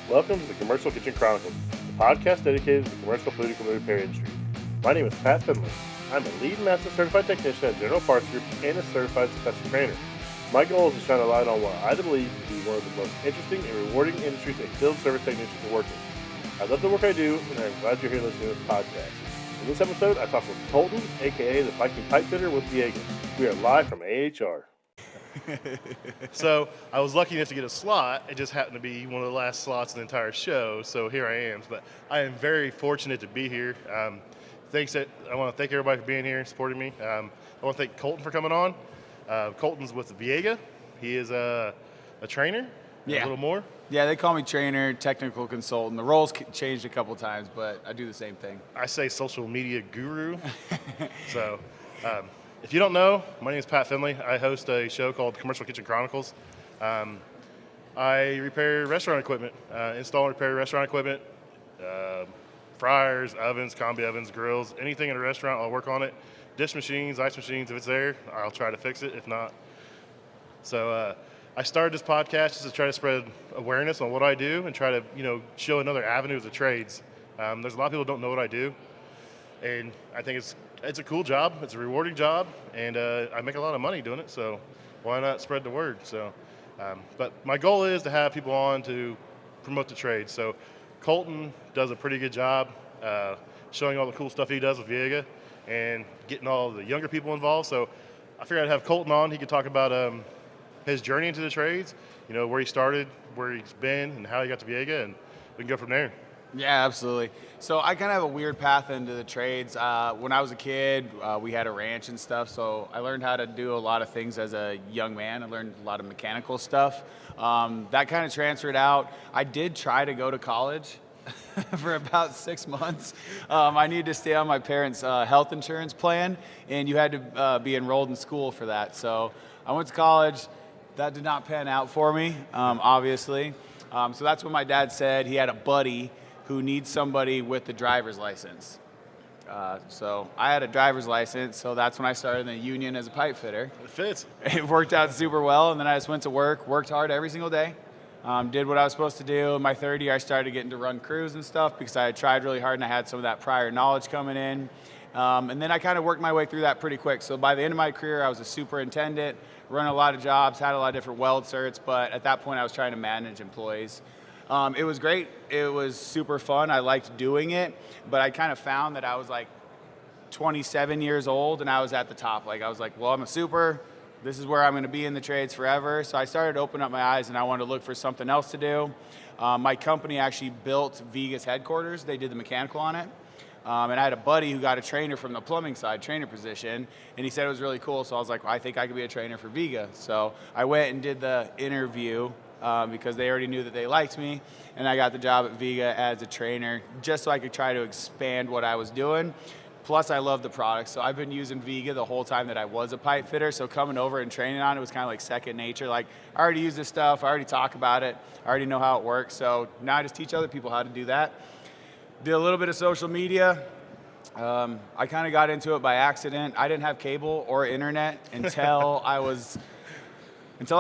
Welcome to the Commercial Kitchen Chronicles, the podcast dedicated to the commercial food and community repair industry. My name is Pat Finley. I'm a lead master certified technician at General Parts Group and a certified successor trainer. My goal is to shine a light on what I believe to be one of the most interesting and rewarding industries a field service technician can work in. I love the work I do, and I'm glad you're here listening to this podcast. In this episode, I talk with Colton, aka the Viking Pipefitter with Viega. We are live from AHR. So I was lucky enough to get a slot. It just happened to be one of the last slots in the entire show, so here I am. But I am very fortunate to be here. I want to thank everybody for being here and supporting me. I want to thank Colton for coming on. Colton's with Viega. He is a trainer. Yeah. A little more. Yeah, they call me trainer, technical consultant. The roles changed a couple times, but I do the same thing. I say social media guru. So. If you don't know, my name is Pat Finley. I host a show called Commercial Kitchen Chronicles. I repair restaurant equipment, install and repair restaurant equipment, fryers, ovens, combi ovens, grills, anything in a restaurant, I'll work on it. Dish machines, ice machines, if it's there, I'll try to fix it. If not, so I started this podcast just to try to spread awareness on what I do and try to, show another avenues of trades. There's a lot of people who don't know what I do, and I think it's a cool job. It's a rewarding job, and I make a lot of money doing it, so why not spread the word? So, but my goal is to have people on to promote the trade. So Colton does a pretty good job showing all the cool stuff he does with Viega and getting all the younger people involved. So I figured I'd have Colton on. He could talk about his journey into the trades, where he started, where he's been, and how he got to Viega, and we can go from there. Yeah, absolutely. So I kind of have a weird path into the trades. When I was a kid, we had a ranch and stuff, so I learned how to do a lot of things as a young man. I learned a lot of mechanical stuff. That kind of transferred out. I did try to go to college for about 6 months. I needed to stay on my parents' health insurance plan, and you had to be enrolled in school for that. So I went to college. That did not pan out for me, obviously. So that's what my dad said. He had a buddy who needs somebody with the driver's license. So I had a driver's license, so that's when I started in the union as a pipe fitter. It fits. It worked out super well, and then I just went to work, worked hard every single day, did what I was supposed to do. In my third year, I started getting to run crews and stuff because I had tried really hard and I had some of that prior knowledge coming in. And then I kind of worked my way through that pretty quick. So by the end of my career, I was a superintendent, run a lot of jobs, had a lot of different weld certs, but at that point I was trying to manage employees. It was great. It was super fun. I liked doing it, but I kind of found that I was like 27 years old and I was at the top. Like I was like, well, I'm a super. This is where I'm going to be in the trades forever. So I started opening up my eyes and I wanted to look for something else to do. My company actually built Viega's headquarters. They did the mechanical on it. And I had a buddy who got a trainer from the plumbing side, trainer position, and he said it was really cool. So I was like, well, I think I could be a trainer for Viega. So I went and did the interview because they already knew that they liked me, and I got the job at Viega as a trainer just so I could try to expand what I was doing. Plus, I love the product. So I've been using Viega the whole time that I was a pipe fitter. So coming over and training on it was kind of like second nature. Like, I already use this stuff. I already talk about it. I already know how it works. So now I just teach other people how to do that. Did a little bit of social media. I kind of got into it by accident. I didn't have cable or internet until I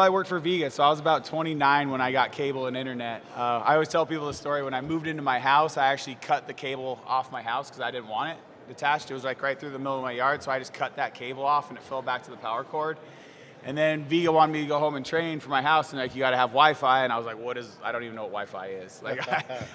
worked for Viega. So I was about 29 when I got cable and internet. I always tell people the story. When I moved into my house, I actually cut the cable off my house because I didn't want it detached. It was like right through the middle of my yard. So I just cut that cable off and it fell back to the power cord. And then Viega wanted me to go home and train for my house, and like, you got to have Wi-Fi. And I was like, I don't even know what Wi-Fi is. Like,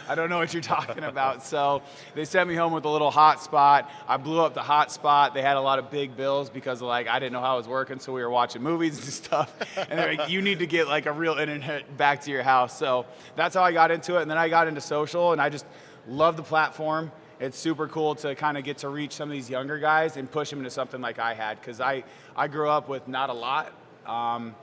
I don't know what you're talking about. So they sent me home with a little hotspot. I blew up the hotspot. They had a lot of big bills because I didn't know how it was working. So we were watching movies and stuff. And they're like, you need to get like a real internet back to your house. So that's how I got into it. And then I got into social, and I just love the platform. It's super cool to kind of get to reach some of these younger guys and push them into something like I had, because I grew up with not a lot. And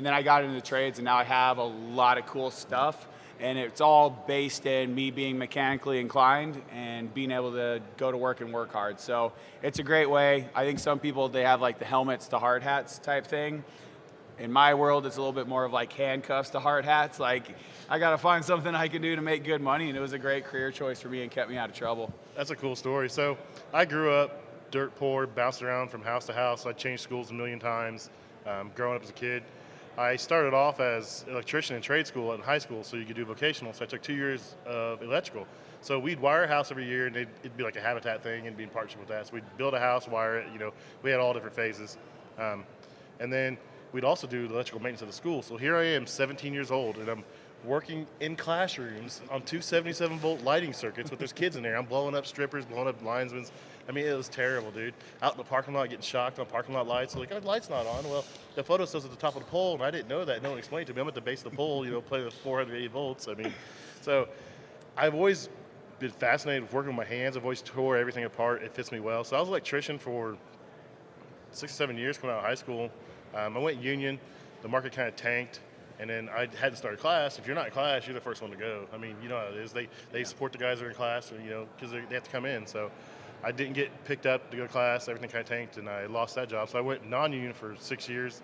then I got into the trades, and now I have a lot of cool stuff, and it's all based in me being mechanically inclined and being able to go to work and work hard. So it's a great way. I think some people, they have like the helmets to hard hats type thing. In my world, it's a little bit more of like handcuffs to hard hats. Like, I got to find something I can do to make good money, and it was a great career choice for me and kept me out of trouble. That's a cool story. So I grew up dirt poor, bounced around from house to house. I changed schools a million times growing up as a kid. I started off as electrician in trade school in high school, so you could do vocational. So I took 2 years of electrical. So we'd wire a house every year, and it'd be like a habitat thing and be in partnership with that. So we'd build a house, wire it, we had all different phases. And then we'd also do the electrical maintenance of the school. So here I am, 17 years old, and I'm working in classrooms on 277-volt lighting circuits with those kids in there. I'm blowing up strippers, blowing up linesmen. I mean, it was terrible, dude. Out in the parking lot getting shocked on parking lot lights. So like, oh, the light's not on. Well, the photo says at the top of the pole, and I didn't know that. No one explained it to me. I'm at the base of the pole, playing with 480 volts. I mean, so I've always been fascinated with working with my hands. I've always tore everything apart. It fits me well. So I was an electrician for 6 or 7 years coming out of high school. I went union. The market kind of tanked. And then I had to start a class. If you're not in class, you're the first one to go. I mean, you know how it is. They support the guys that are in class, because they have to come in. So I didn't get picked up to go to class. Everything kind of tanked, and I lost that job. So I went non-union for 6 years,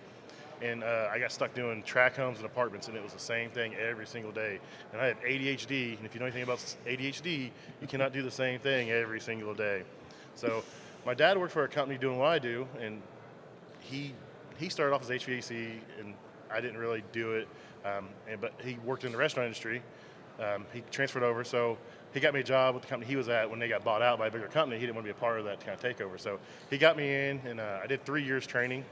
and I got stuck doing tract homes and apartments, and it was the same thing every single day. And I have ADHD, and if you know anything about ADHD, you cannot do the same thing every single day. So my dad worked for a company doing what I do, and he started off as HVAC, and I didn't really do it, but he worked in the restaurant industry. He transferred over, so he got me a job with the company he was at when they got bought out by a bigger company. He didn't want to be a part of that kind of takeover, so he got me in, and I did 3 years training.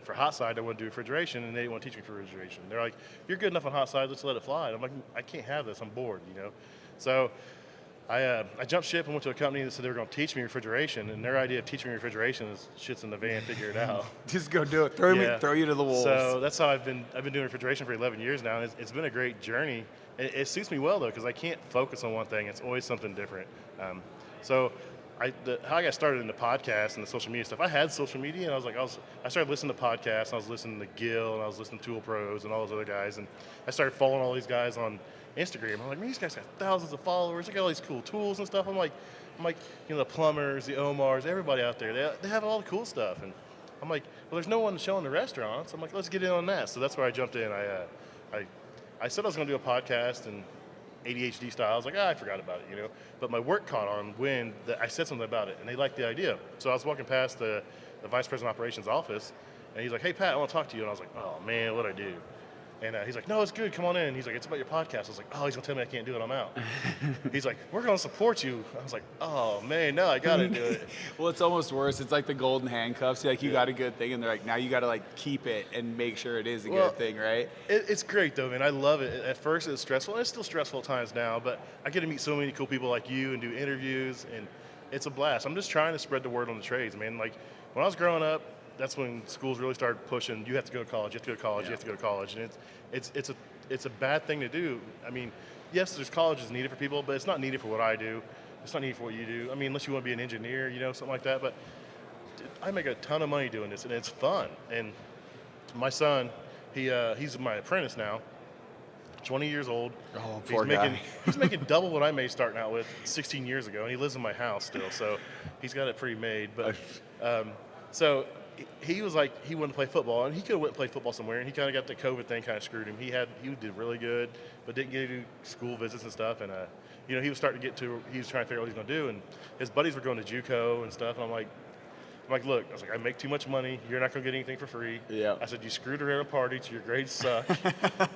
For hot side, I wanted to do refrigeration, and they didn't want to teach me for refrigeration. They're like, "You're good enough on hot side, let's let it fly." And I'm like, "I can't have this. I'm bored." So I jumped ship and went to a company that said they were going to teach me refrigeration, and their idea of teaching me refrigeration is shit's in the van, figure it out. Just go do it. Throw you to the wolves. So that's how I've been doing refrigeration for 11 years now, and it's been a great journey. It suits me well though, because I can't focus on one thing. It's always something different. So how I got started in the podcast and the social media stuff. I had social media, and I started listening to podcasts. I was listening to Gil, and I was listening to Tool Pros and all those other guys, and I started following all these guys on Instagram. I'm like, man, these guys got thousands of followers. They got all these cool tools and stuff. I'm like, the plumbers, the Omars, everybody out there, they have all the cool stuff. And I'm like, well, there's no one showing the restaurants. I'm like, let's get in on that. So that's where I jumped in. I said I was going to do a podcast and ADHD style. I was like, I forgot about it, But my work caught on when I said something about it, and they liked the idea. So I was walking past the vice president of operations office, and he's like, "Hey, Pat, I want to talk to you." And I was like, "Oh man, what'd I do?" And he's like, "No, it's good. Come on in." He's like, "It's about your podcast." I was like, "Oh, he's gonna tell me I can't do it. I'm out." He's like, "We're gonna support you." I was like, "Oh man, no, I gotta do it." Well, it's almost worse. It's like the golden handcuffs. Like you got a good thing, and they're like, now you got to like keep it and make sure it is a good thing, right? It's great though, man. I love it. At first, it was stressful, and it's still stressful at times now. But I get to meet so many cool people like you and do interviews, and it's a blast. I'm just trying to spread the word on the trades, man. Like when I was growing up, that's when schools really started pushing. You have to go to college. You have to go to college. You have to go to college, and it's a bad thing to do. I mean, yes, there's colleges needed for people, but it's not needed for what I do. It's not needed for what you do. I mean, unless you want to be an engineer, something like that. But dude, I make a ton of money doing this, and it's fun. And my son, he's my apprentice now, 20 years old. Oh, poor guy. He's making double what I made starting out with 16 years ago, and he lives in my house still, so he's got it pretty made. But so he was like, he wanted to play football, and he could have went and played football somewhere, and he kind of got the COVID thing kind of screwed him. He did really good, but didn't get to do school visits and stuff, and he was starting to he was trying to figure out what he was going to do, and his buddies were going to JUCO and stuff, and I'm like, look, I was like, I make too much money. You're not going to get anything for free. Yeah. I said, you screwed around a party, so your grades suck.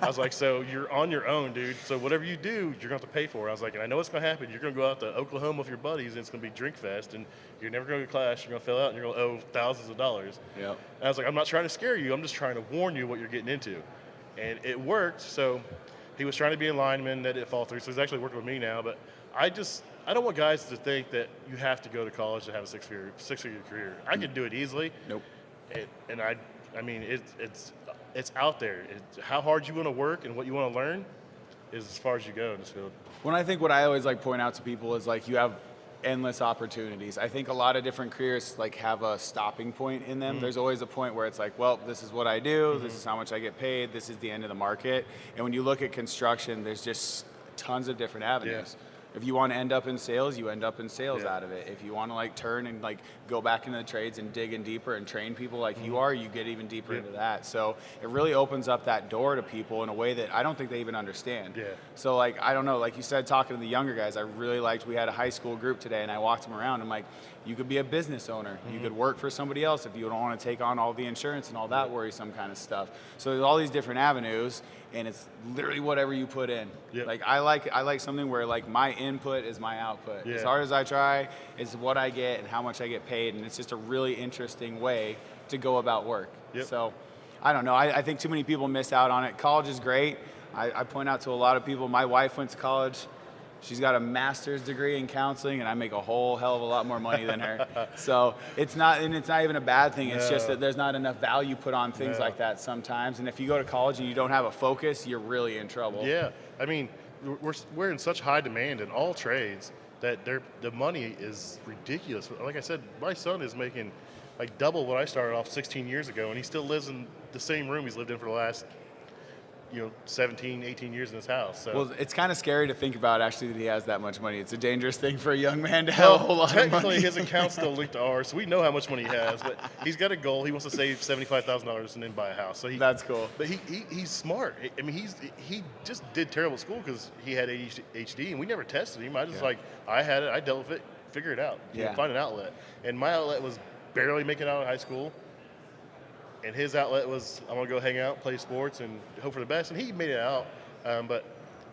I was like, so you're on your own, dude. So whatever you do, you're going to have to pay for it. I was like, and I know what's going to happen. You're going to go out to Oklahoma with your buddies, and it's going to be drink fest, and you're never going to go to class. You're going to fail out, and you're going to owe thousands of dollars. Yeah. And I was like, I'm not trying to scare you. I'm just trying to warn you what you're getting into. And it worked. So he was trying to be a lineman. That didn't fall through. So he's actually working with me now. But I don't want guys to think that you have to go to college to have a six-figure career. I could do it easily. Nope. I mean, it's out there. How hard you want to work and what you want to learn is as far as you go in this field. What I always like point out to people is like you have endless opportunities. I think a lot of different careers like have a stopping point in them. Mm-hmm. There's always a point where it's like, well, this is what I do. Mm-hmm. This is how much I get paid. This is the end of the market. And when you look at construction, there's just tons of different avenues. If you want to end up in sales, you end up in sales Yeah. out of it. If you want to like turn and like go back into the trades and dig in deeper and train people like you are, you get even deeper into that. So it really opens up that door to people in a way that I don't think they even understand. Yeah. So like, I don't know, like you said, talking to the younger guys, I really liked, we had a high school group today and I walked them around and like, you could be a business owner. You could work for somebody else if you don't want to take on all the insurance and all that worrisome kind of stuff. So there's all these different avenues, and it's literally whatever you put in. Yep. Like I like something where like my input is my output. Yeah. As hard as I try, it's what I get and how much I get paid, and it's just a really interesting way to go about work. Yep. So I don't know. I think too many people miss out on it. College is great. I point out to a lot of people. My wife went to college. She's got a master's degree in counseling, and I make a whole hell of a lot more money than her. So it's not even a bad thing. It's just that there's not enough value put on things like that sometimes. And if you go to college and you don't have a focus, you're really in trouble. Yeah, I mean, we're in such high demand in all trades that the money is ridiculous. Like I said, my son is making like double what I started off 16 years ago, and he still lives in the same room he's lived in for the last 17, 18 years in his house. So. Well, it's kind of scary to think about actually that he has that much money. It's a dangerous thing for a young man to have a whole lot of money. Technically, his account's still linked to ours, so we know how much money he has. But he's got a goal. He wants to save $75,000 and then buy a house. So that's cool. But he's smart. I mean, he just did terrible at school because he had ADHD, and we never tested him. I had it. I dealt with it. Figure it out. Find an outlet. And my outlet was barely making it out of high school. And his outlet was, I'm going to go hang out, play sports, and hope for the best. And he made it out. But,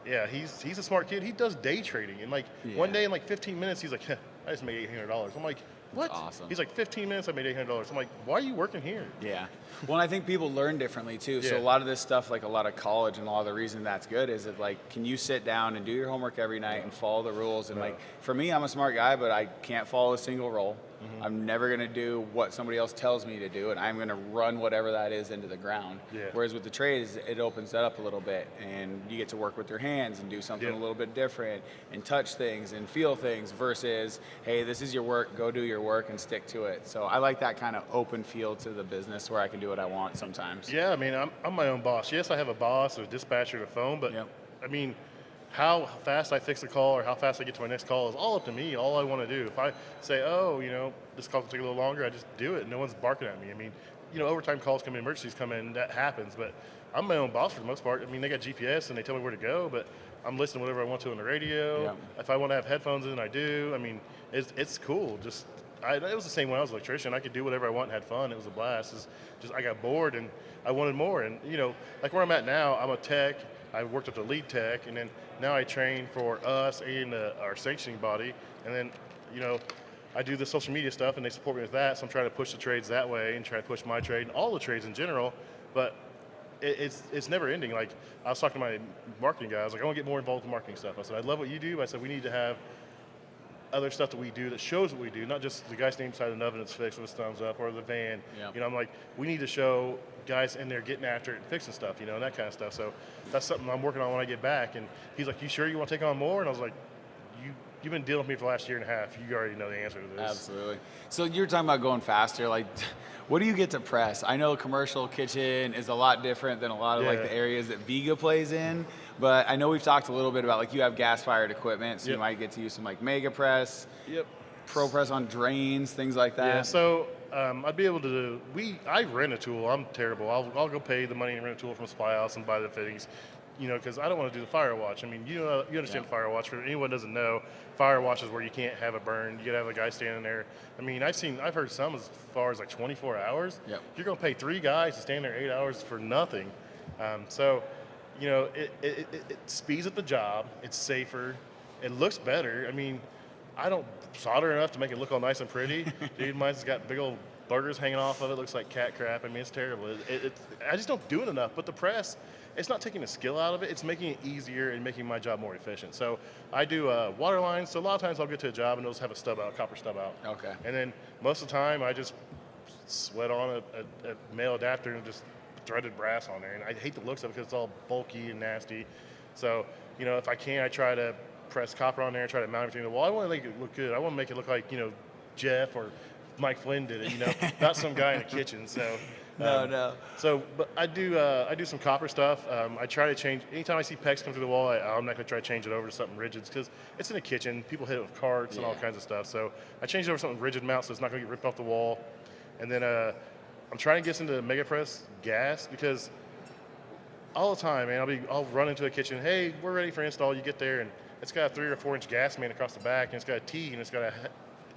yeah, he's a smart kid. He does day trading. And, one day in, 15 minutes, he's like, I just made $800. I'm like, what? That's awesome. He's like, 15 minutes, I made $800. I'm like, why are you working here? Yeah. Well, and I think people learn differently, too. So Yeah. a lot of this stuff, like a lot of college and a lot of the reason that's good is that, can you sit down and do your homework every night and follow the rules? And, for me, I'm a smart guy, but I can't follow a single rule. Mm-hmm. I'm never going to do what somebody else tells me to do, and I'm going to run whatever that is into the ground. Yeah. Whereas with the trades, it opens that up a little bit, and you get to work with your hands and do something a little bit different and touch things and feel things versus, hey, this is your work, go do your work and stick to it. So I like that kind of open feel to the business where I can do what I want sometimes. Yeah, I mean, I'm my own boss. Yes, I have a boss, a dispatcher, and a phone, but, I mean, how fast I fix a call or how fast I get to my next call is all up to me. All I want to do. If I say, this call can take a little longer, I just do it. No one's barking at me. I mean, overtime calls come in, emergencies come in, that happens. But I'm my own boss for the most part. I mean, they got GPS and they tell me where to go, but I'm listening to whatever I want to on the radio. Yeah. If I want to have headphones in, I do. I mean, it's cool. It was the same when I was an electrician. I could do whatever I want and had fun. It was a blast. I got bored and I wanted more. And, like where I'm at now, I'm a tech. I worked up to lead tech, and then now I train for us and our sanctioning body. And then, I do the social media stuff, and they support me with that. So I'm trying to push the trades that way and try to push my trade and all the trades in general. But it's never ending. Like, I was talking to my marketing guy. I was like, I want to get more involved in marketing stuff. I said, I love what you do. I said, we need to have other stuff that we do that shows what we do, not just the guy's name inside an oven that's fixed with his thumbs up or the van. Yeah. I'm like, we need to show guys in there getting after it and fixing stuff, and that kind of stuff. So that's something I'm working on when I get back. And he's like, you sure you want to take on more? And I was like, you've been dealing with me for the last year and a half. You already know the answer to this. Absolutely. So you're talking about going faster. Like, what do you get to press? I know commercial kitchen is a lot different than a lot of the areas that Viega plays in. But I know we've talked a little bit about you have gas-fired equipment, so you might get to use some Mega Press, Pro Press on drains, things like that. Yeah, so I'd be able to I rent a tool. I'm terrible. I'll go pay the money and rent a tool from a supply house and buy the fittings, because I don't want to do the fire watch. I mean, you understand fire watch. For anyone who doesn't know, fire watch is where you can't have a burn. You got to have a guy standing there. I mean, I've heard some as far as 24 hours. Yep. You're going to pay 3 guys to stand there 8 hours for nothing. It speeds up the job. It's safer. It looks better. I mean, I don't solder enough to make it look all nice and pretty. Dude, mine's got big old burgers hanging off of it. Looks like cat crap. I mean, it's terrible. I just don't do it enough. But the press, it's not taking the skill out of it. It's making it easier and making my job more efficient. So I do water lines. So a lot of times I'll get to a job and it'll just have a copper stub out. Okay. And then most of the time I just sweat on a male adapter and just threaded brass on there, and I hate the looks of it because it's all bulky and nasty. So, if I can, I try to press copper on there and try to mount everything to the wall. I want to make it look good. I want to make it look like, Jeff or Mike Flynn did it, not some guy in a kitchen. So No. So, but I do some copper stuff. I try to change anytime I see PEX come through the wall. I'm not gonna try to change it over to something rigid because it's in a kitchen. People hit it with carts and all kinds of stuff. So I changed it over to something rigid mount so it's not gonna get ripped off the wall. And then I'm trying to get us into Mega Press gas because all the time, man, I'll run into a kitchen. Hey, we're ready for install. You get there and it's got a 3 or 4 inch gas main across the back, and it's got a T, and it's got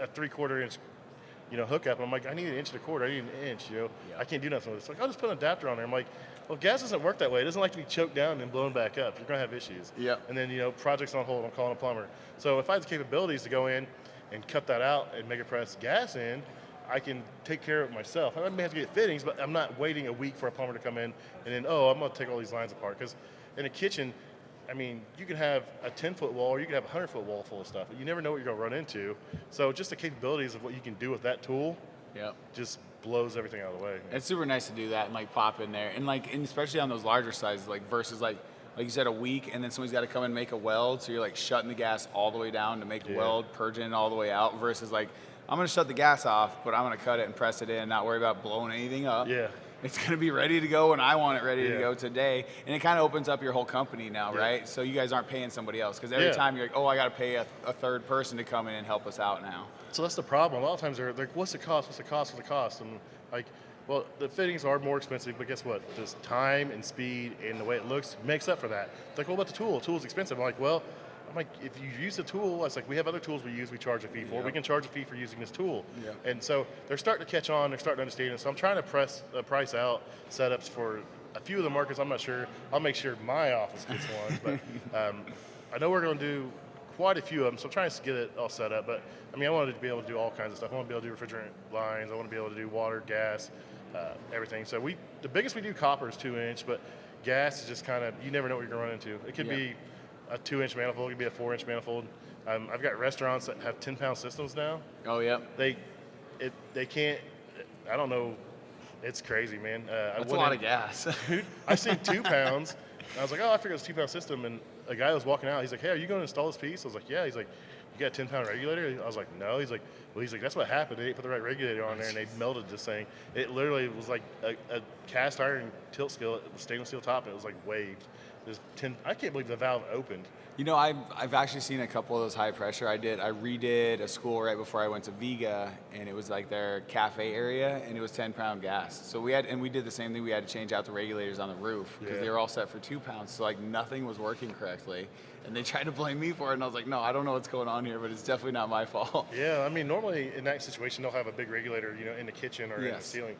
a 3/4 inch, hookup. And I'm like, I need an inch and a quarter. I need an inch. I can't do nothing with it. It's like, I'll just put an adapter on there. I'm like, well, gas doesn't work that way. It doesn't like to be choked down and blown back up. You're gonna have issues. Yeah. And then projects on hold. I'm calling a plumber. So if I have the capabilities to go in and cut that out and Mega Press gas in, I can take care of it myself. I may have to get fittings, but I'm not waiting a week for a plumber to come in and then, I'm going to take all these lines apart. Because in a kitchen, you can have a 10-foot wall or you can have a 100-foot wall full of stuff. You never know what you're going to run into. So just the capabilities of what you can do with that tool just blows everything out of the way. It's super nice to do that and pop in there. And and especially on those larger sizes, versus like you said, a week, and then somebody's got to come and make a weld. So you're shutting the gas all the way down to make a weld, purging it all the way out versus I'm going to shut the gas off, but I'm going to cut it and press it in, not worry about blowing anything up. Yeah. It's going to be ready to go when I want it ready to go today. And it kind of opens up your whole company now, right? So you guys aren't paying somebody else. Because every time you're I got to pay a third person to come in and help us out now. So that's the problem. A lot of times they're like, what's the cost? What's the cost? What's the cost? And well, the fittings are more expensive, but guess what? Just time and speed and the way it looks makes up for that. It's like, what about the tool? The tool's expensive. I'm like, if you use the tool, it's like we have other tools we use, we charge a fee for. We can charge a fee for using this tool. And so they're starting to catch on, they're starting to understand it. So I'm trying to price out setups for a few of the markets. I'm not sure. I'll make sure my office gets one. But I know we're going to do quite a few of them, so I'm trying to get it all set up. But I wanted to be able to do all kinds of stuff. I want to be able to do refrigerant lines. I want to be able to do water, gas, everything. So the biggest we do copper is 2-inch, but gas is just kind of, you never know what you're going to run into. It could be a 2-inch manifold, it could be a 4-inch manifold. I've got restaurants that have 10-pound systems now. Oh, yeah. They can't, I don't know, it's crazy, man. That's a lot of gas. Dude, I seen 2 pounds. I was like, I figured it was a 2-pound system. And a guy was walking out. He's like, hey, are you going to install this piece? I was like, yeah. He's like, you got a 10-pound regulator? I was like, no. He's like, that's what happened. They didn't put the right regulator on there, and they melted this thing. It literally was like a cast iron tilt skillet with stainless steel top, and it was waved. I can't believe the valve opened. I've actually seen a couple of those high pressure. I redid a school right before I went to Viega, and it was their cafe area, and it was 10-pound gas. So we did the same thing. We had to change out the regulators on the roof because they were all set for 2 pounds. So nothing was working correctly, and they tried to blame me for it, and I was like, no, I don't know what's going on here, but it's definitely not my fault. Yeah, normally in that situation they'll have a big regulator, in the kitchen or in the ceiling.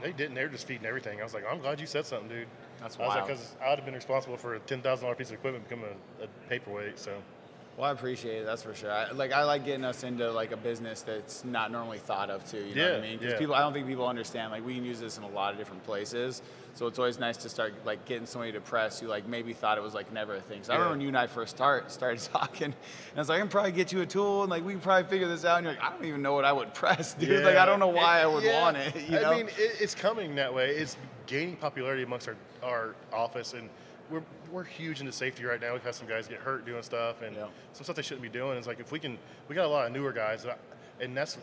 They didn't. They were just feeding everything. I was like, I'm glad you said something, dude. That's wild. I was because I would have been responsible for a $10,000 piece of equipment becoming a paperweight. So. Well, I appreciate it. That's for sure. I like getting us into a business that's not normally thought of too. You know what I mean? Because I don't think people understand. We can use this in a lot of different places. So it's always nice to start getting somebody to press who maybe thought it was never a thing. So I remember when you and I first started talking, and I was like, I can probably get you a tool, and we can probably figure this out. And you're like, I don't even know what I would press, dude. I don't know why I would want it. It's coming that way. It's gaining popularity amongst our office, and we're huge into safety right now. We've had some guys get hurt doing stuff, and some stuff they shouldn't be doing. It's if we got a lot of newer guys, and that's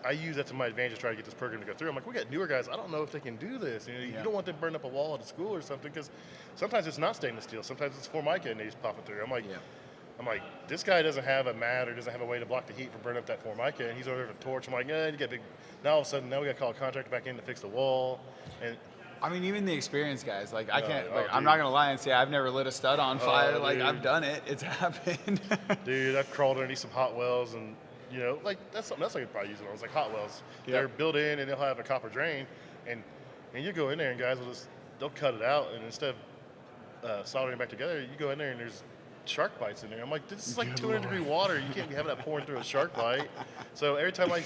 I use that to my advantage to try to get this program to go through. I'm like, we got newer guys. I don't know if they can do this. You don't want them to burn up a wall at a school or something, because sometimes it's not stainless steel. Sometimes it's Formica and he's popping through. I'm like, this guy doesn't have a mat or doesn't have a way to block the heat from burning up that Formica, and he's over there with a torch. I'm like, you got big. Now all of a sudden, we got to call a contractor back in to fix the wall, and. Even the experienced guys, I can't, I'm not going to lie and say I've never lit a stud on fire. I've done it. It's happened. Dude, I've crawled underneath some hot wells, and, that's something else I could probably use. It's hot wells. They're built in, and they'll have a copper drain, and you go in there, and guys they'll cut it out, and instead of soldering it back together, you go in there, and there's shark bites in there. I'm like, this is 200-degree water. You can't be having that pouring through a shark bite. So every time I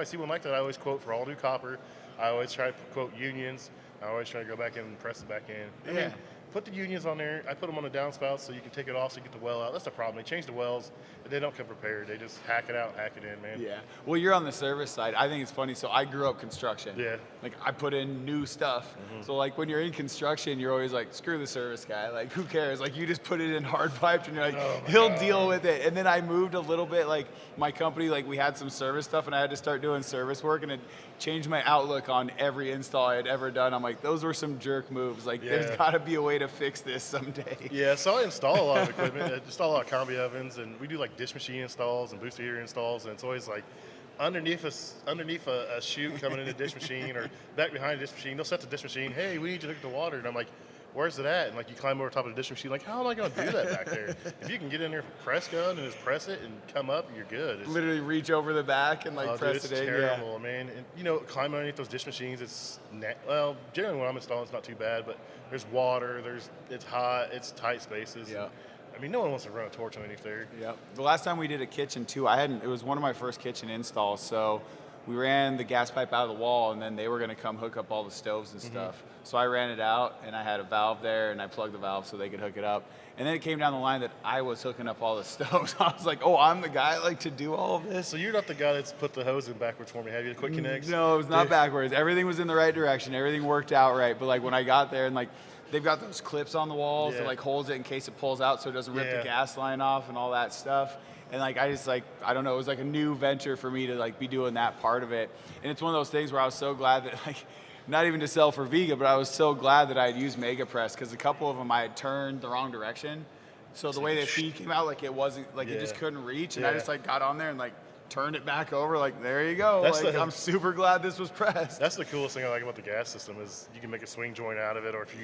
see one like that, I always quote for all new copper. I always try to quote unions. I always try to go back in and press it back in. put the unions on there. I put them on the downspouts so you can take it off so you get the well out. That's the problem. They change the wells and they don't come prepared. They just hack it out and hack it in, man. Yeah. Well, you're on the service side. I think it's funny. So I grew up construction. Yeah. Like I put in new stuff. So like when you're in construction, you're always like, screw the service guy. Like who cares? Like you just put it in hard piped and you're like, he'll deal with it. And then I moved a little bit. Like my company, like we had some service stuff and I had to start doing service work, and it changed my outlook on every install I had ever done. I'm like, those were some jerk moves. Like there's got to be a way to fix this someday. Yeah, so I install a lot of equipment. I install a lot of combi ovens, and we do like dish machine installs and booster heater installs, and it's always like underneath a chute coming in a dish machine or back behind a dish machine. They'll set the dish machine, hey, we need you to hook the water, and I'm like, where's it at? And like you climb over top of the dish machine, like how am I going to do that back there? If you can get in there with a press gun and just press it and come up, you're good. It's, literally reach over the back and like press dude, it in. It's terrible, man. And you know, climbing underneath those dish machines, it's well, generally when I'm installing, it's not too bad, but there's water, it's hot, it's tight spaces. Yeah. I mean, no one wants to run a torch underneath there. Yep. The last time we did a kitchen too, it was one of my first kitchen installs. So we ran the gas pipe out of the wall, and then they were going to come hook up all the stoves and stuff. So I ran it out, and I had a valve there, and I plugged the valve so they could hook it up. And then it came down the line that I was hooking up all the stoves. I was like, oh, I'm the guy like to do all of this. So you're not the guy that's put the hose in backwards for me, have you? The quick connects? No, it was not backwards. Everything was in the right direction. Everything worked out right. But like when I got there and like they've got those clips on the walls that like holds it in case it pulls out so it doesn't rip the gas line off and all that stuff. And like I just like, I don't know, it was like a new venture for me to like be doing that part of it. And it's one of those things where I was so glad that like, not even to sell for Viega, but I was so glad that I had used Mega Press, because a couple of them I had turned the wrong direction. So the way the feed came out, like it wasn't, like it just couldn't reach. And I just like got on there and like turned it back over, like there you go. Like I'm super glad this was pressed. That's the coolest thing I like about the gas system is you can make a swing joint out of it, or if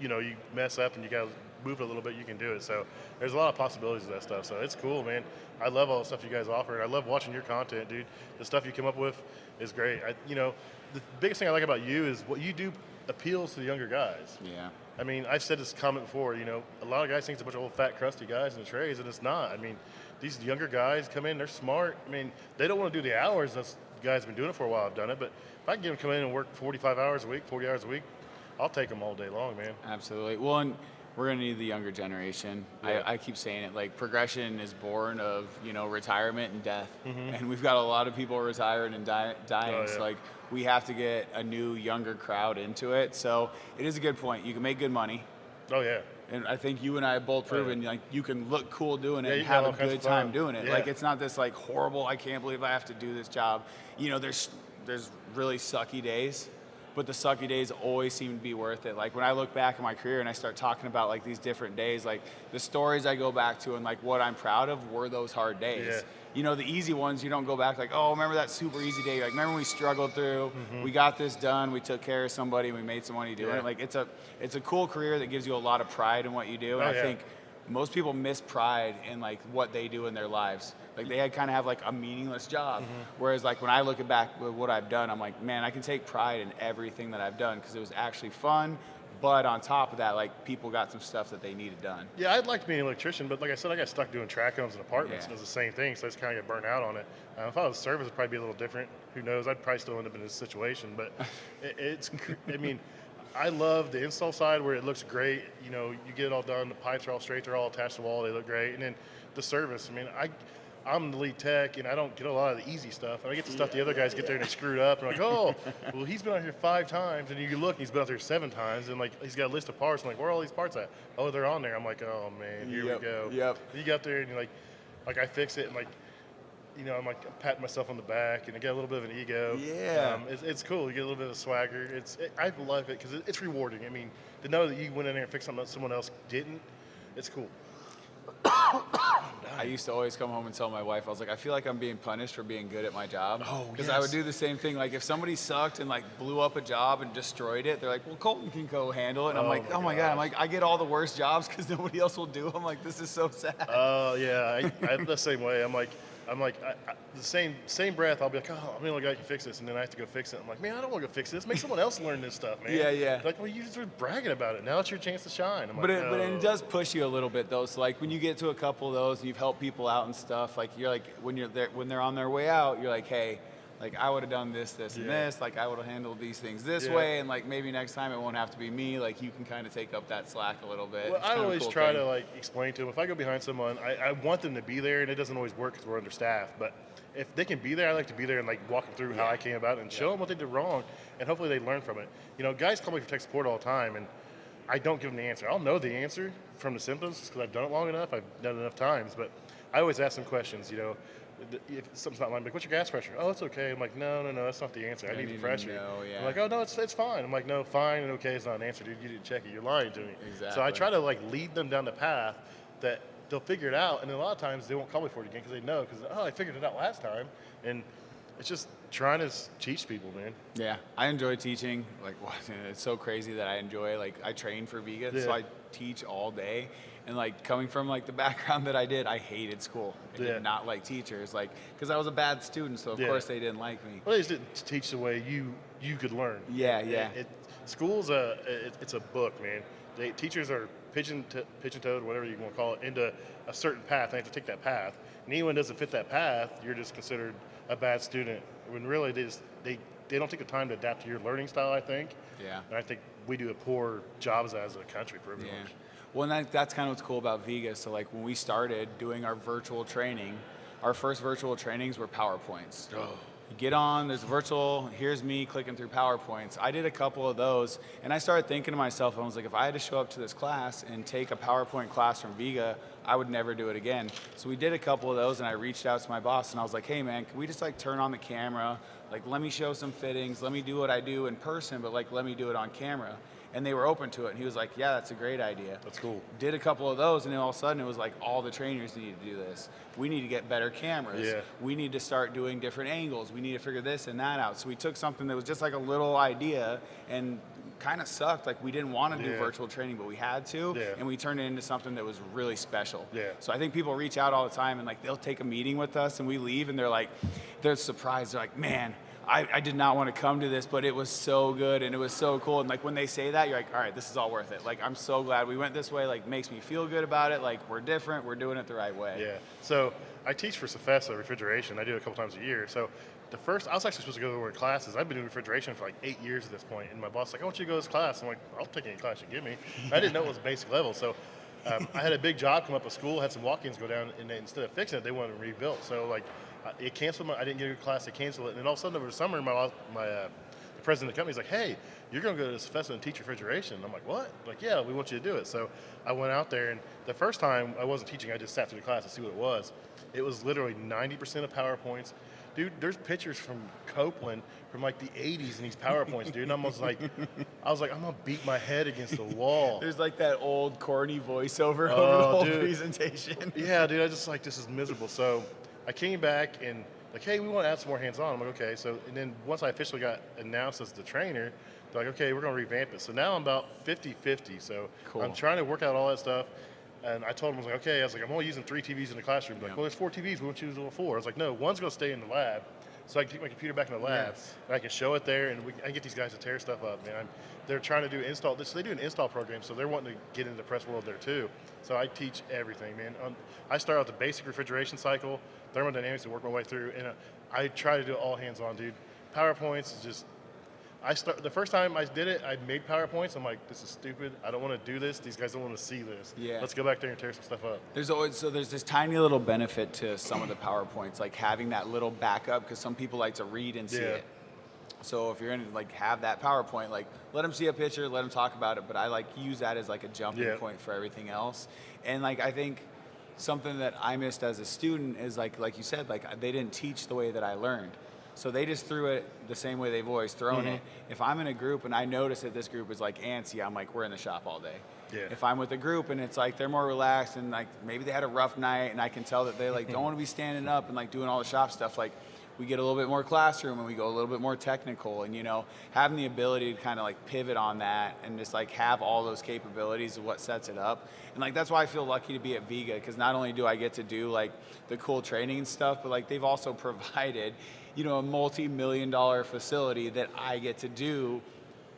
you mess up and you got to move it a little bit, you can do it. So there's a lot of possibilities of that stuff. So it's cool, man. I love all the stuff you guys offer. I love watching your content, dude. The stuff you come up with is great. The biggest thing I like about you is what you do appeals to the younger guys. Yeah. I mean, I've said this comment before, a lot of guys think it's a bunch of old fat crusty guys in the trades, and it's not. I mean, these younger guys come in, they're smart. I mean, they don't want to do the hours us guys have been doing it for a while. I've done it, but if I can get them to come in and work 45 hours a week, 40 hours a week, I'll take them all day long, man. Absolutely. Well, and we're going to need the younger generation. Yeah. I keep saying it, like progression is born of, retirement and death. And we've got a lot of people retiring and dying. Oh, yeah. So like we have to get a new younger crowd into it. So it is a good point. You can make good money. Oh, yeah. And I think you and I have both proven like you can look cool doing it and you have got a all good kinds of time fun. doing it. Yeah. Like it's not this like horrible, I can't believe I have to do this job. There's really sucky days, but the sucky days always seem to be worth it. Like when I look back at my career and I start talking about like these different days, like the stories I go back to and like what I'm proud of were those hard days. Yeah. The easy ones, you don't go back like, oh, remember that super easy day? Like, remember when we struggled through, we got this done, we took care of somebody, we made some money doing it. Like, it's a cool career that gives you a lot of pride in what you do. And I think most people miss pride in like what they do in their lives. Like they kind of have like a meaningless job. Whereas like when I look back with what I've done, I'm like, man, I can take pride in everything that I've done because it was actually fun. But on top of that, like people got some stuff that they needed done. Yeah, I'd like to be an electrician, but like I said, I got stuck doing track homes and apartments, and it was the same thing, so I just kind of got burnt out on it. If I was service, it'd probably be a little different. Who knows? I'd probably still end up in this situation, but I mean, I love the install side where it looks great. You get it all done, the pipes are all straight, they're all attached to the wall, they look great. And then the service, I mean, I'm the lead tech, and I don't get a lot of the easy stuff. And I get the stuff the other guys get there and they screwed up. And I'm like, oh, well, he's been out here 5 times. And you look, he's been out there 7 times. And, like, he's got a list of parts. I'm like, where are all these parts at? Oh, they're on there. I'm like, oh, man, here we go. Yep. You got there, and you're like I fix it. And, like, I'm like patting myself on the back. And I get a little bit of an ego. Yeah. It's cool. You get a little bit of swagger. I love it because it's rewarding. I mean, to know that you went in there and fixed something that someone else didn't, it's cool. I used to always come home and tell my wife, I was like, I feel like I'm being punished for being good at my job. Oh, because I would do the same thing. Like if somebody sucked and like blew up a job and destroyed it, they're like, well, Colton can go handle it. And I'm like, oh my God. I'm like, I get all the worst jobs because nobody else will do them. I'm like, this is so sad. Oh, yeah. I'm the same way. I'm like, the same breath, I'll be like, oh, I'm the only guy who can fix this, and then I have to go fix it. I'm like, man, I don't want to go fix this. Make someone else learn this stuff, man. Yeah. Like, well, you just were bragging about it. Now it's your chance to shine. I'm But like, it does push you a little bit, though. So, like, when you get to a couple of those and you've helped people out and stuff, like, you're like, when they're on their way out, you're like, hey, like I would have done this, and this, like I would have handled these things this way, and like maybe next time it won't have to be me. Like you can kind of take up that slack a little bit. Well, I always try to like explain to them, if I go behind someone, I want them to be there, and it doesn't always work because we're understaffed, but if they can be there, I like to be there and like walk them through how I came about it and show them what they did wrong, and hopefully they learn from it. You know, guys call me for tech support all the time, and I don't give them the answer. I'll know the answer from the symptoms because I've done it long enough. I've done it enough times, but I always ask them questions. You know, if something's not mine, like, what's your gas pressure? Oh, it's okay. I'm like, no, that's not the answer. I need the pressure. I'm like, oh no, it's fine. I'm like, no, fine and okay is not an answer, dude. You didn't check it. You're lying to me. Exactly. So I try to like lead them down the path that they'll figure it out, and a lot of times they won't call me for it again because they know, because I figured it out last time, and it's just trying to teach people, man. Yeah, I enjoy teaching. Like, it's so crazy that I enjoy. Like, I train for Viega, so I teach all day. And like coming from like the background that I did, I hated school. I did not like teachers, like because I was a bad student, so of course they didn't like me. Well, they just didn't teach the way you could learn. Yeah. School's it's a book, man. Teachers are pigeon-toed, whatever you want to call it, into a certain path. They have to take that path. And anyone who doesn't fit that path, you're just considered a bad student. When really they don't take the time to adapt to your learning style, I think. Yeah. And I think we do a poor job as a country, pretty much. Well, and that's kind of what's cool about Viega. So like when we started doing our virtual training, our first virtual trainings were PowerPoints. Oh. You get on, there's virtual, here's me clicking through PowerPoints. I did a couple of those, and I started thinking to myself, I was like, if I had to show up to this class and take a PowerPoint class from Viega, I would never do it again. So we did a couple of those, and I reached out to my boss, and I was like, hey man, can we just like turn on the camera? Like, let me show some fittings, let me do what I do in person, but like, let me do it on camera. And they were open to it. And he was like, yeah, that's a great idea. That's cool. Did a couple of those, and then all of a sudden it was like, all the trainers need to do this. We need to get better cameras. Yeah. We need to start doing different angles. We need to figure this and that out. So we took something that was just like a little idea and kind of sucked. Like, we didn't want to do virtual training, but we had to. Yeah. And we turned it into something that was really special. Yeah. So I think people reach out all the time, and like, they'll take a meeting with us, and we leave, and they're surprised. They're like, man, I did not want to come to this, but it was so good and it was so cool. And like when they say that, you're like, all right, this is all worth it. Like, I'm so glad we went this way. Like, makes me feel good about it. Like, we're different. We're doing it the right way. Yeah. So I teach for Cefesa refrigeration. I do it a couple times a year. So I was actually supposed to go to one classes. I've been doing refrigeration for like 8 years at this point. And my boss was like, I want you to go to this class. I'm like, I'll take any class you give me. I didn't know it was basic level. So I had a big job come up at school, had some walk-ins go down, and instead of fixing it, they wanted to rebuild. So like, it canceled. I didn't get a good class. They canceled it, and then all of a sudden over the summer, the president of the company is like, "Hey, you're going to go to this festival and teach refrigeration." I'm like, "What?" Like, "Yeah, we want you to do it." So I went out there, and the first time I wasn't teaching. I just sat through the class to see what it was. It was literally 90% of PowerPoints. Dude, there's pictures from Copeland from like the 80s in these PowerPoints, dude. And I was like, I'm gonna beat my head against the wall. There's like that old corny voiceover over the whole presentation. Yeah, dude, I just like, this is miserable. So I came back and like, hey, we want to add some more hands-on. I'm like, okay. So, and then once I officially got announced as the trainer, they're like, okay, we're going to revamp it. So now I'm about 50-50. So cool. I'm trying to work out all that stuff. And I told them, I'm only using 3 TVs in the classroom. They're like, well, there's 4 TVs. We want you to use all 4. I was like, no, one's going to stay in the lab. So I can take my computer back in the lab, and I can show it there, and I can get these guys to tear stuff up, man. They're trying to do install. So they do an install program, so they're wanting to get into the press world there too. So I teach everything, man. I start out the basic refrigeration cycle, thermodynamics, and work my way through, and I try to do it all hands-on, dude. PowerPoints is just, the first time I did it, I made PowerPoints. I'm like, this is stupid. I don't want to do this. These guys don't want to see this. Yeah. Let's go back there and tear some stuff up. There's this tiny little benefit to some of the PowerPoints, like having that little backup, because some people like to read and see it. So if you're going to like have that PowerPoint, like let them see a picture, let them talk about it. But I like use that as like a jumping point for everything else. And like, I think something that I missed as a student is like you said, like they didn't teach the way that I learned. So they just threw it the same way they've always thrown it. If I'm in a group and I notice that this group is like antsy, I'm like, we're in the shop all day. Yeah. If I'm with a group and it's like they're more relaxed and like maybe they had a rough night and I can tell that they like don't want to be standing up and like doing all the shop stuff, like we get a little bit more classroom and we go a little bit more technical, and having the ability to kind of like pivot on that and just like have all those capabilities is what sets it up. And like that's why I feel lucky to be at Viega, because not only do I get to do like the cool training and stuff, but like they've also provided a multi-million-dollar facility that I get to do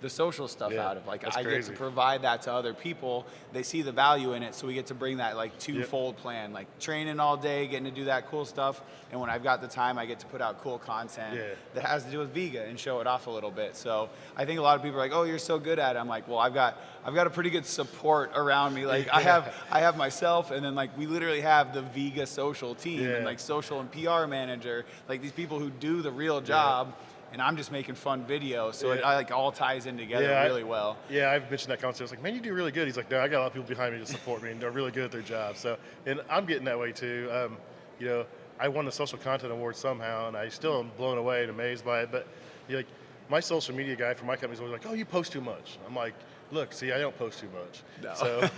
the social stuff Yeah, out of. Like, that's I get crazy. to provide that to other people. They see the value in it, so we get to bring that like Yep. twofold plan, like training all day, getting to do that cool stuff, and when I've got the time, I get to put out cool content Yeah. that has to do with Viega and show it off a little bit. So I think a lot of people are like, "Oh, you're so good at it." I'm like, "Well, I've got a pretty good support around me. Like, I have myself, and then like we literally have the Viega social team and Yeah. like social and PR manager, like these people who do the real job." And I'm just making fun videos, so it Yeah. like all ties in together Yeah, really well. Yeah, I've mentioned that concept. I was like, man, you do really good. He's like, no, I got a lot of people behind me to support me, and they're really good at their job. So, and I'm getting that way too. You know, I won the social content award somehow, and I still am blown away and amazed by it. But like, my social media guy for my company is always like, oh, you post too much. I'm like, look, see, I don't post too much. No. So,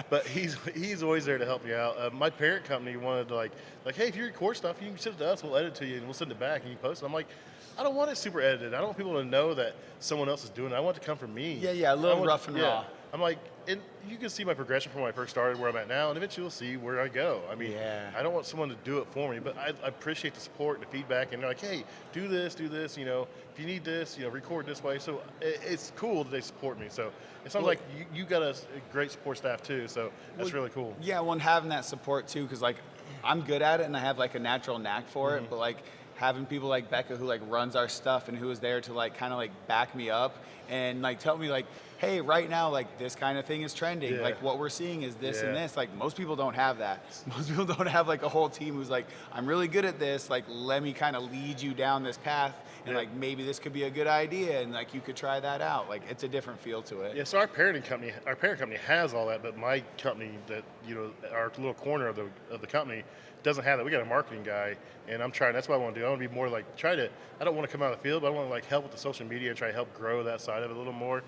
but he's always there to help me out. My parent company wanted to like, hey, if you record stuff, you can send it to us. We'll edit it to you, and we'll send it back, and you can post it. I'm like, I don't want it super edited. I don't want people to know that someone else is doing it. I want it to come from me. Yeah, a little rough and raw. I'm like, and you can see my progression from when I first started, where I'm at now, and eventually you'll see where I go. I mean, I don't want someone to do it for me, but I appreciate the support and the feedback, and they're like, hey, do this, you know, if you need this, you know, record this way. So it's cool that they support me. So it sounds like you got a great support staff too, so that's really cool. Yeah, well, and having that support too, because like I'm good at it and I have like a natural knack for it, but like having people like Becca who like runs our stuff and who is there to like kind of like back me up and like tell me like, hey, right now like this kind of thing is trending. Like what we're seeing is this and this. Like most people don't have that. Most people don't have like a whole team who's like, I'm really good at this. Like let me kind of lead you down this path and like maybe this could be a good idea and like you could try that out. Like it's a different feel to it. Yeah, so our parent company has all that, but my company that, you know, our little corner of the company doesn't have that. We got a marketing guy, and I'm trying. That's what I want to do. I want to be more like I don't want to come out of the field, but I want to like help with the social media and try to help grow that side of it a little more.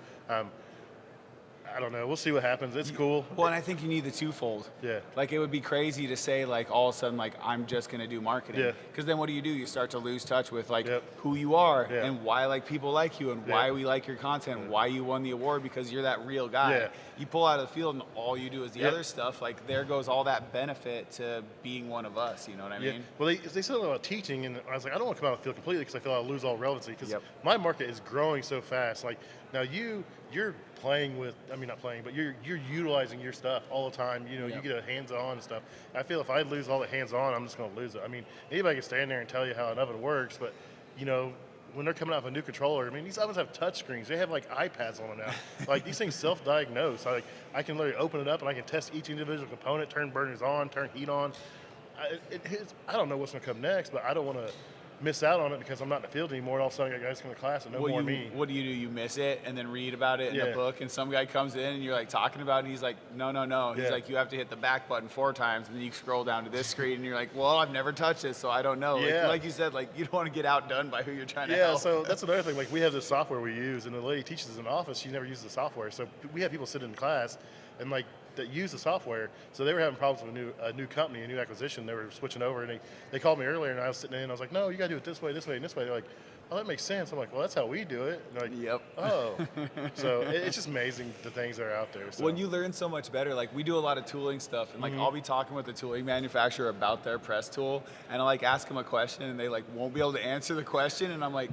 I don't know. We'll see what happens. It's cool. Well, and I think you need the twofold. Yeah. Like it would be crazy to say like all of a sudden like I'm just gonna do marketing. Yeah. Because then what do? You start to lose touch with like who you are and why like people like you and why we like your content, why you won the award because you're that real guy. Yeah. You pull out of the field and all you do is the other stuff. Like there goes all that benefit to being one of us. You know what I mean? Well, they said something about teaching, and I was like, I don't want to come out of the field completely because I feel I'll lose all relevancy because my market is growing so fast. Like now you're playing with, I mean not playing, but you're utilizing your stuff all the time. You know, you get a hands-on and stuff. I feel if I lose all the hands-on, I'm just going to lose it. I mean, anybody can stand there and tell you how an oven works, but you know, when they're coming out with a new controller, I mean, these ovens have touch screens. They have like iPads on them now. Like these things self-diagnose. I can literally open it up and I can test each individual component, turn burners on, turn heat on. I don't know what's going to come next, but I don't want to miss out on it because I'm not in the field anymore. And all of a sudden, I got guys come to class and know more me. What do? You miss it and then read about it in a book, and some guy comes in and you're like talking about it, and he's like, no. He's like, you have to hit the back button 4 times, and then you scroll down to this screen, and you're like, well, I've never touched this, so I don't know. Like you said, like you don't want to get outdone by who you're trying to help. Yeah, so that's another thing. Like we have this software we use, and the lady teaches us in the office. She never uses the software, so we have people sit in class and like that use the software. So they were having problems with a new company, a new acquisition. They were switching over, and they called me earlier, and I was sitting in, and I was like, no, you got to do it this way, this way, and this way. They're like, oh, that makes sense. I'm like, well, that's how we do it. And they're like, yep. Oh. So it's just amazing the things that are out there. So. When you learn so much better, like we do a lot of tooling stuff, and like I'll be talking with the tooling manufacturer about their press tool, and I like ask them a question, and they like won't be able to answer the question, and I'm like,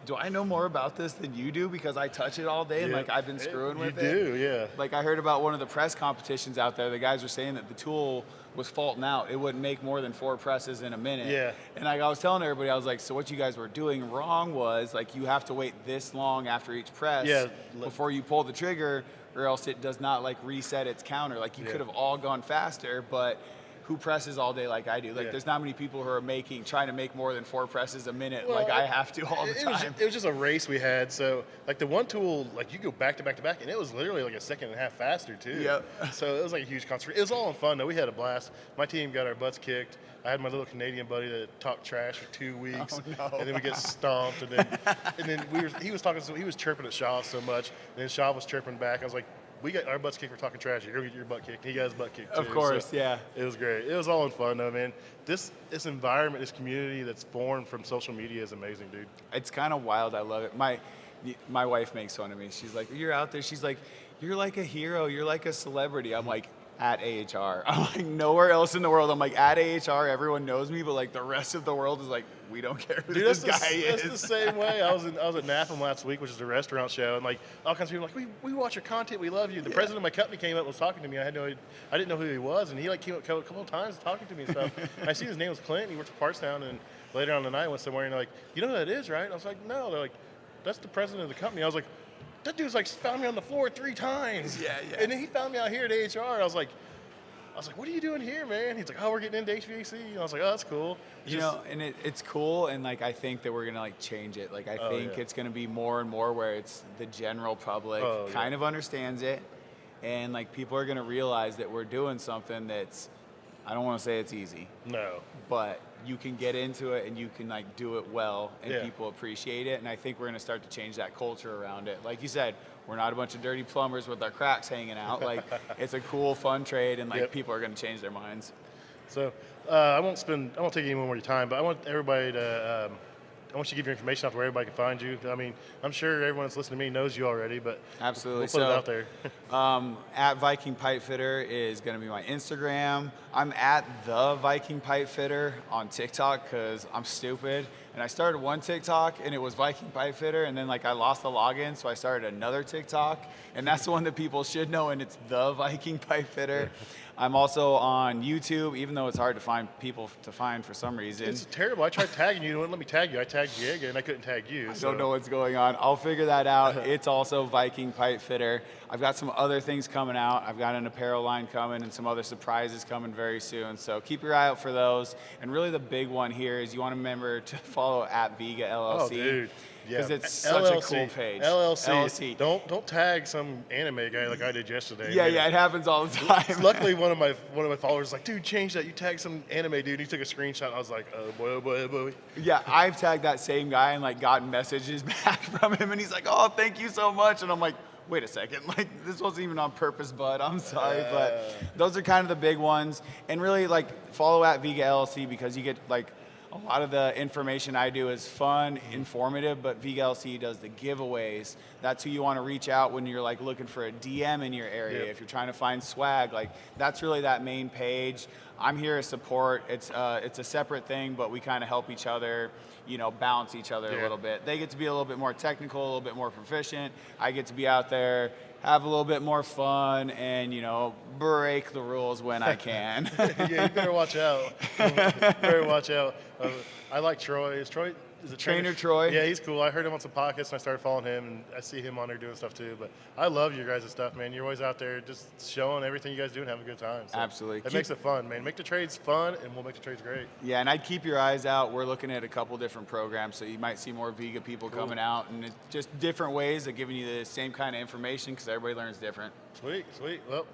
do I know more about this than you do because I touch it all day and like I've been screwing with it? You do, yeah. Like I heard about one of the press competitions out there. The guys were saying that the tool was faulting out. It wouldn't make more than 4 presses in a minute. Yeah. And like I was telling everybody, I was like, so what you guys were doing wrong was like you have to wait this long after each press before you pull the trigger, or else it does not like reset its counter. Like you could have all gone faster, but who presses all day like I do? Like there's not many people who are trying to make more than 4 presses a minute like I have to all the time. It was just a race we had. So like the one tool, like you go back to back to back, and it was literally like a second and a half faster too. Yep. So it was like a huge concert. It was all in fun though. We had a blast. My team got our butts kicked. I had my little Canadian buddy that talked trash for 2 weeks, and then we get stomped, and then he was talking, so he was chirping at Shaw so much, and then Shaw was chirping back. I was like, we got our butts kicked for talking trash. You're going to get your butt kicked. He got his butt kicked, too. Of course, so it was great. It was all in fun, though, man. This environment, this community that's born from social media is amazing, dude. It's kind of wild. I love it. My wife makes fun of me. She's like, you're out there. She's like, you're like a hero. You're like a celebrity. I'm like, At AHR. I'm like, nowhere else in the world. I'm like, at AHR, everyone knows me, but like the rest of the world is like, we don't care who this guy is. That's the same way. I was at NAFM last week, which is a restaurant show, and like all kinds of people were like, we watch your content, we love you. The president of my company came up and was talking to me. I didn't know who he was, and he like came up a couple of times talking to me and stuff. And I see his name was Clint. He works at Partstown, and later on the night I went somewhere and they're like, you know who that is, right? And I was like, no. They're like, that's the president of the company. I was like, that dude's like found me on the floor 3 times. Yeah. And then he found me out here at AHR. I was like, what are you doing here, man? He's like, oh, we're getting into HVAC. And I was like, oh, that's cool. You know, and it's cool, and like I think that we're gonna like change it. Like I think it's gonna be more and more where it's the general public kind of understands it, and like people are gonna realize that we're doing something that's, I don't want to say it's easy. No. But you can get into it and you can like do it well, and people appreciate it. And I think we're gonna start to change that culture around it. Like you said, we're not a bunch of dirty plumbers with our cracks hanging out. Like it's a cool, fun trade, and like people are gonna change their minds. So I won't take any more of your time, but I want everybody to, I want you to give your information out where everybody can find you. I mean, I'm sure everyone that's listening to me knows you already, but absolutely, we'll put it out there. At Viking Pipefitter is going to be my Instagram. I'm at the Viking Pipefitter on TikTok because I'm stupid. And I started one TikTok and it was Viking Pipefitter, and then like I lost the login, so I started another TikTok, and that's the one that people should know, and it's the Viking Pipefitter. I'm also on YouTube, even though it's hard to find people to find for some reason. It's terrible. I tried tagging you. You wouldn't let me tag you. I tagged Viega, and I couldn't tag you. I don't know what's going on. I'll figure that out. It's also Viking Pipefitter. I've got some other things coming out. I've got an apparel line coming and some other surprises coming very soon. So keep your eye out for those. And really the big one here is you want to remember to follow at Viega LLC. Oh, dude. Because it's such a cool page. LLC. Don't tag some anime guy like I did yesterday. Yeah, it happens all the time. Luckily, one of my followers was like, dude, change that. You tagged some anime dude. And he took a screenshot. And I was like, oh boy. Yeah, I've tagged that same guy and like gotten messages back from him, and he's like, oh, thank you so much. And I'm like, wait a second, like this wasn't even on purpose, bud. I'm sorry, but those are kind of the big ones. And really, like, follow at Viega LLC because you get like. A lot of the information I do is fun, informative, but Viega LLC does the giveaways. That's who you want to reach out when you're like looking for a DM in your area. If you're trying to find swag, like that's really that main page. I'm here to support. It's a separate thing, but we kind of help each other, balance each other a little bit. They get to be a little bit more technical, a little bit more proficient. I get to be out there, have a little bit more fun, and break the rules when I can. Yeah, you better watch out. Better watch out. I like Troy. Is it Trainer Troy? Yeah, he's cool. I heard him on some podcasts and I started following him, and I see him on there doing stuff too. But I love your guys' stuff, man. You're always out there just showing everything you guys do and having a good time. So absolutely. It makes it fun, man. Make the trades fun, and we'll make the trades great. Yeah, and I'd keep your eyes out. We're looking at a couple different programs, so you might see more Viega people coming out, and it's just different ways of giving you the same kind of information because everybody learns different. Sweet. Well,